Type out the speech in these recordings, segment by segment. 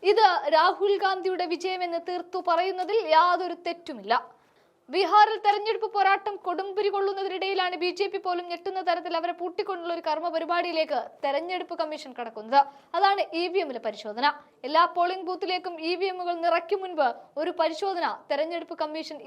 ഇത് രാഹുൽ ഗാന്ധിയുടെ വിജയമെന്ന് തീർത്തു പറയുന്നതിൽ യാതൊരു തെറ്റുമില്ല. ബീഹാറിൽ തെരഞ്ഞെടുപ്പ് പോരാട്ടം കൊടുമ്പിരി കൊള്ളുന്നതിനിടയിലാണ് ബി.ജെ.പി പോലും ഞെട്ടുന്ന തരത്തിൽ അവരെ പൂട്ടിക്കൊണ്ടുള്ള ഒരു കർമ്മ പരിപാടിയിലേക്ക് തെരഞ്ഞെടുപ്പ് കമ്മീഷൻ കടക്കുന്നത്. അതാണ് EVM-ലെ പരിശോധന. എല്ലാ പോളിംഗ് ബൂത്തിലേക്കും EVM-കൾ നിറയ്ക്കും മുൻപ് ഒരു പരിശോധന തെരഞ്ഞെടുപ്പ് കമ്മീഷൻ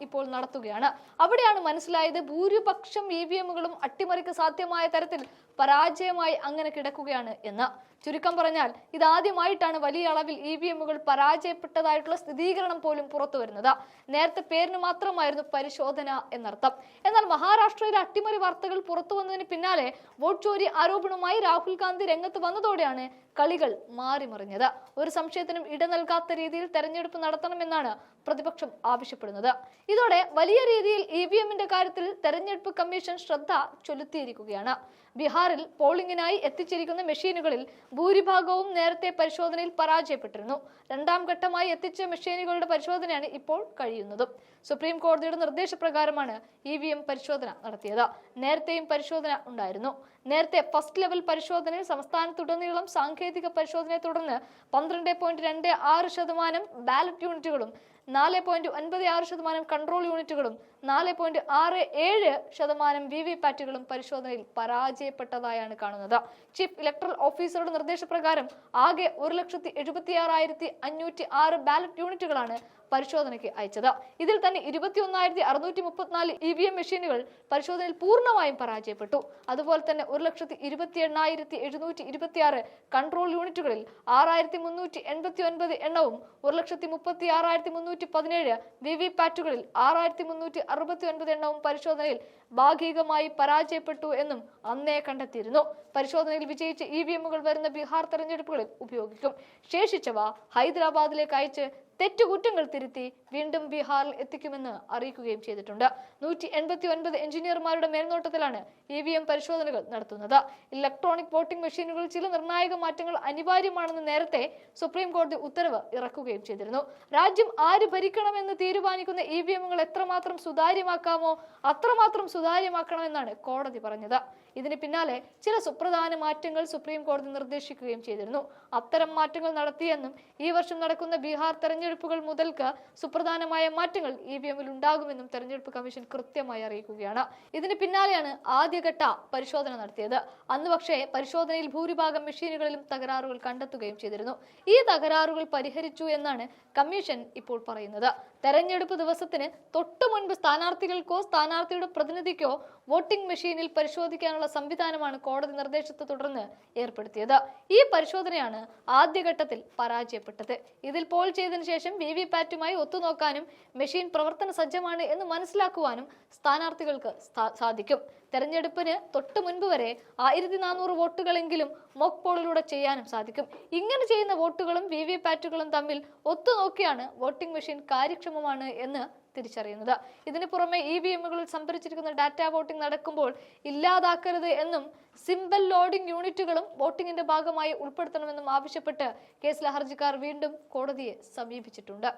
ഇപ്പോൾ നടത്തുകയാണ്. അവിടെയാണ് മനസ്സിലായത് ഭൂരിപക്ഷം EVM-കളും അട്ടിമറിക്ക് സാധ്യമായ തരത്തിൽ പരാജയമായി അങ്ങനെ കിടക്കുകയാണ് എന്ന്. ചുരുക്കം പറഞ്ഞാൽ ഇതാദ്യമായിട്ടാണ് വലിയ അളവിൽ EVM-കൾ പരാജയപ്പെട്ടതായിട്ടുള്ള സ്ഥിരീകരണം പോലും പുറത്തു വരുന്നത്. നേരത്തെ പേരിന് മാത്രമായിരുന്നു പരിശോധന എന്നർത്ഥം. എന്നാൽ മഹാരാഷ്ട്രയിലെ അട്ടിമറി വാർത്തകൾ പുറത്തു വന്നതിന് പിന്നാലെ വോട്ട് ചോരി ആരോപണവുമായി രാഹുൽ ഗാന്ധി രംഗത്ത് വന്നതോടെയാണ് കളികൾ മാറിമറിഞ്ഞത്. ഒരു സംശയത്തിനും ഇട നൽകാത്ത രീതിയിൽ തെരഞ്ഞെടുപ്പ് നടത്തണമെന്നാണ് പ്രതിപക്ഷം ആവശ്യപ്പെടുന്നത്. ഇതോടെ വലിയ രീതിയിൽ EVM-ന്റെ കാര്യത്തിൽ തെരഞ്ഞെടുപ്പ് കമ്മീഷൻ ശ്രദ്ധ ചെലുത്തിയിരിക്കുകയാണ്. ബീഹാറിൽ പോളിംഗിനായി എത്തിച്ചിരിക്കുന്ന മെഷീനുകളിൽ ഭൂരിഭാഗവും നേരത്തെ പരിശോധനയിൽ പരാജയപ്പെട്ടിരുന്നു. രണ്ടാം ഘട്ടമായി എത്തിച്ച മെഷീനുകളുടെ പരിശോധനയാണ് ഇപ്പോൾ കഴിയുന്നതും. സുപ്രീം കോടതിയുടെ നിർദ്ദേശപ്രകാരമാണ് EVM പരിശോധന നടത്തിയത്. നേരത്തെയും പരിശോധന ഉണ്ടായിരുന്നു. നേരത്തെ ഫസ്റ്റ് ലെവൽ പരിശോധനയിൽ സംസ്ഥാനത്തുടനീളം സാങ്കേതിക പരിശോധനയെ തുടർന്ന് 12.26% ബാലറ്റ് യൂണിറ്റുകളും 4.96% കൺട്രോൾ യൂണിറ്റുകളും 4.67% VVPATകളും പരിശോധനയിൽ പരാജയപ്പെട്ടതായാണ് കാണുന്നത്. ചീഫ് ഇലക്ടറൽ ഓഫീസറുടെ നിർദ്ദേശപ്രകാരം ആകെ 1,76,506 ബാലറ്റ് യൂണിറ്റുകളാണ് പരിശോധനയ്ക്ക് അയച്ചത്. ഇതിൽ തന്നെ 21,634 EVM മെഷീനുകൾ പരിശോധനയിൽ പൂർണ്ണമായും പരാജയപ്പെട്ടു. അതുപോലെ തന്നെ 1,28,726 കൺട്രോൾ യൂണിറ്റുകളിൽ 6,389 എണ്ണവും 1,36,317 VVPATകളിൽ 6,369 എണ്ണവും പരിശോധനയിൽ ഭാഗികമായി പരാജയപ്പെട്ടു എന്നും അന്നേ കണ്ടെത്തിയിരുന്നു. പരിശോധനയിൽ വിജയിച്ച EVM-കൾ വരുന്ന ബീഹാർ തെരഞ്ഞെടുപ്പുകളിൽ ഉപയോഗിക്കും. ശേഷിച്ചവ ഹൈദരാബാദിലേക്ക് അയച്ച് തെറ്റുകുറ്റങ്ങൾ തിരുത്തി വീണ്ടും ബീഹാറിൽ എത്തിക്കുമെന്ന് അറിയിക്കുകയും ചെയ്തിട്ടുണ്ട്. 189 എഞ്ചിനീയർമാരുടെ മേൽനോട്ടത്തിലാണ് EVM പരിശോധനകൾ നടത്തുന്നത്. ഇലക്ട്രോണിക് വോട്ടിംഗ് മെഷീനുകളിൽ ചില നിർണായക മാറ്റങ്ങൾ അനിവാര്യമാണെന്ന് നേരത്തെ സുപ്രീം കോടതി ഉത്തരവ് ഇറക്കുകയും ചെയ്തിരുന്നു. രാജ്യം ആര് ഭരിക്കണമെന്ന് തീരുമാനിക്കുന്ന EVM-കൾ എത്രമാത്രം സുതാര്യമാക്കാമോ അത്രമാത്രം സുതാര്യമാക്കണമെന്നാണ് കോടതി പറഞ്ഞത്. ഇതിന് പിന്നാലെ ചില സുപ്രധാന മാറ്റങ്ങൾ സുപ്രീം കോടതി നിർദ്ദേശിക്കുകയും ചെയ്തിരുന്നു. അത്തരം മാറ്റങ്ങൾ നടത്തിയെന്നും ഈ വർഷം നടക്കുന്ന ബീഹാർ തെരഞ്ഞെടുപ്പുകൾ മുതൽക്ക് സുപ്രധാനമായ മാറ്റങ്ങൾ EVM-ൽ ഉണ്ടാകുമെന്നും തെരഞ്ഞെടുപ്പ് കമ്മീഷൻ കൃത്യമായി അറിയിക്കുകയാണ്. ഇതിന് പിന്നാലെയാണ് ആദ്യഘട്ട പരിശോധന നടത്തിയത്. അന്ന് പക്ഷേ പരിശോധനയിൽ ഭൂരിഭാഗം മെഷീനുകളിലും തകരാറുകൾ കണ്ടെത്തുകയും ചെയ്തിരുന്നു. ഈ തകരാറുകൾ പരിഹരിച്ചു എന്നാണ് കമ്മീഷൻ ഇപ്പോൾ പറയുന്നത്. തെരഞ്ഞെടുപ്പ് ദിവസത്തിന് തൊട്ടു മുൻപ് സ്ഥാനാർത്ഥികൾക്കോ സ്ഥാനാർത്ഥിയുടെ പ്രതിനിധിക്കോ വോട്ടിംഗ് മെഷീനിൽ പരിശോധിക്കാനുള്ള സംവിധാനമാണ് കോടതി നിർദ്ദേശത്തെ തുടർന്ന് ഏർപ്പെടുത്തിയത്. ഈ പരിശോധനയാണ് ആദ്യഘട്ടത്തിൽ പരാജയപ്പെട്ടത്. ഇതിൽ പോൾ ചെയ്തതിനു ശേഷം VVPATയുമായി ഒത്തുനോക്കാനും മെഷീൻ പ്രവർത്തന സജ്ജമാണ് എന്ന് മനസ്സിലാക്കുവാനും സ്ഥാനാർത്ഥികൾക്ക് സാധിക്കും. തെരഞ്ഞെടുപ്പിന് തൊട്ട് മുൻപ് വരെ 1,400 വോട്ടുകളെങ്കിലും മോക്ക് പോളിലൂടെ ചെയ്യാനും സാധിക്കും. ഇങ്ങനെ ചെയ്യുന്ന വോട്ടുകളും VVPATകളും തമ്മിൽ ഒത്തുനോക്കിയാണ് വോട്ടിംഗ് മെഷീൻ കാര്യക്ഷമമാണ് എന്ന് തിരിച്ചറിയുന്നത്. ഇതിന് പുറമെ EVM-കളിൽ സംഭരിച്ചിരിക്കുന്ന ഡാറ്റ വോട്ടിംഗ് നടക്കുമ്പോൾ ഇല്ലാതാക്കരുത് എന്നും സിംബൽ ലോഡിംഗ് യൂണിറ്റുകളും വോട്ടിംഗിന്റെ ഭാഗമായി ഉൾപ്പെടുത്തണമെന്നും ആവശ്യപ്പെട്ട് കേസിലെ ഹർജിക്കാർ വീണ്ടും കോടതിയെ സമീപിച്ചിട്ടുണ്ട്.